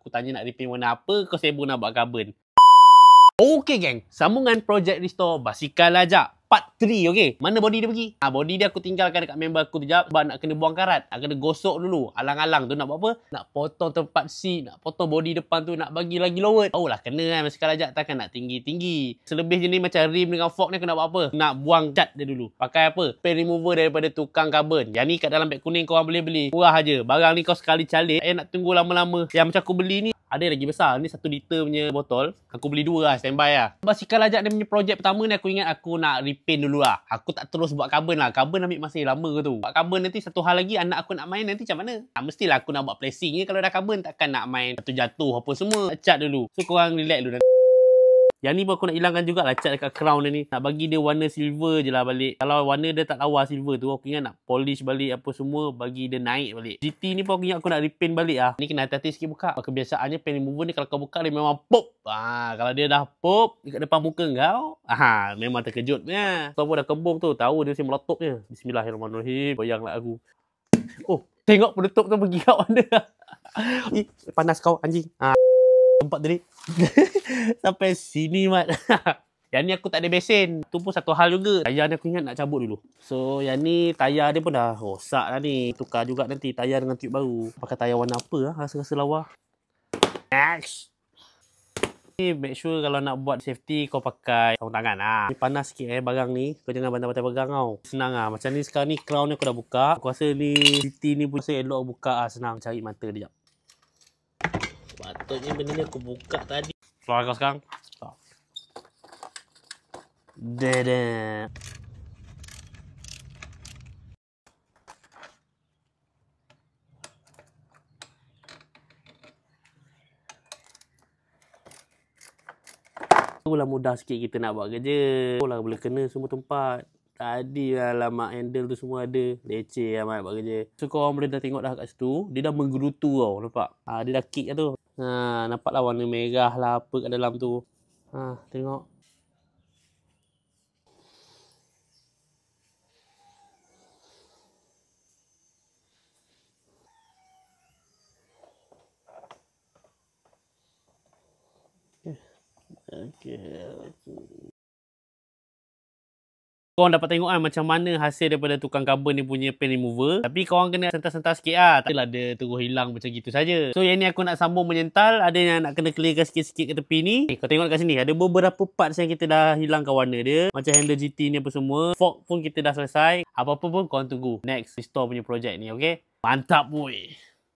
Aku tanya nak repaint warna apa, kau sibuk nak buat carbon. Okey geng, sambungan projek restore basikal Lajak part 3, okey. Mana body dia pergi? Body dia aku tinggalkan dekat member aku tu jap sebab nak kena buang karat. Nak kena gosok dulu. Alang-alang tu nak buat apa? Nak potong tempat seat, nak potong body depan tu, nak bagi lagi lowered. Oh lah kena kan basikal Lajak takkan nak tinggi-tinggi. Selebih je ni macam rim dengan fork ni aku nak buat apa? Nak buang cat dia dulu. Pakai apa? Paint remover daripada tukang carbon. Yang ni kat dalam beg kuning korang boleh beli. Murah aje. Barang ni kau sekali calik, nak tunggu lama-lama. Yang macam aku beli ni ada lagi besar. Ni 1 liter punya botol. Aku beli 2 lah, standby lah. Basikal Lajak dia punya projek pertama ni aku ingat aku nak repaint dulu lah. Aku tak terus buat carbon lah. Carbon ambil masa lama tu. Buat carbon nanti satu hal lagi, anak aku nak main nanti macam mana? Mestilah aku nak buat placing je kalau dah carbon. Takkan nak main jatuh apa semua. Cat dulu. So korang relax dulu. Yang ni pun aku nak hilangkan jugalah cat dekat crown dia ni. Nak bagi dia warna silver je lah balik. Kalau warna dia tak lawa silver tu, aku ingat nak polish balik apa semua, bagi dia naik balik. GT ni pun aku ingat aku nak repaint balik lah. Ni kena hati-hati sikit buka. Kebiasaannya paint remover ni kalau kau buka dia memang pop. Kalau dia dah pop dekat depan muka kau, memang terkejut punya. Kau pun dah kembung tu, tahu dia mesti meletup je. Bismillahirrahmanirrahim. Bayanglah aku. Oh, tengok penutup tu pergi kat mana. Panas kau anjing. Tempat tadi. Sampai sini mat. Yang ni aku tak ada besen. Tu pun satu hal juga. Tayar ni aku ingat nak cabut dulu. So yang ni tayar dia pun dah rosak lah ni. Tukar juga nanti tayar dengan tube baru. Pakai tayar warna apa lah? Rasa-rasa lawa. Next. Ni make sure kalau nak buat safety kau pakai sarung tangan lah. Ni panas sikit barang ni. Kau jangan bantai-bantai pegang tau. Senang lah. Macam ni sekarang ni crown ni aku dah buka. Aku rasa ni GT ni pun saya elok buka lah. Senang cari mata dia jap. Patutnya benda ni aku buka tadi. Keluar kau sekarang. Dadah. Itulah mudah sikit kita nak buat kerja. Lah boleh kena semua tempat. Tadi lah lama handle tu semua ada. Leceh amat buat kerja. So korang boleh dah tengok dah kat situ. Dia dah menggerutu tau. Nampak? Dia dah kick lah tu. Nampaklah warna merah lah apa kat dalam tu. Tengok. Okay. Korang dapat tengok kan macam mana hasil daripada tukang carbon ni punya paint remover. Tapi korang kena sental-sental sikit lah. Tak adalah dia terus hilang macam gitu saja. So yang ni aku nak sambung menyental. Ada yang nak kena clearkan sikit-sikit ke tepi ni. Kau tengok kat sini. Ada beberapa parts yang kita dah hilangkan warna dia. Macam handle GT ni apa semua. Fork pun kita dah selesai. Apa-apa pun korang tunggu next restore punya projek ni. Okay? Mantap boy.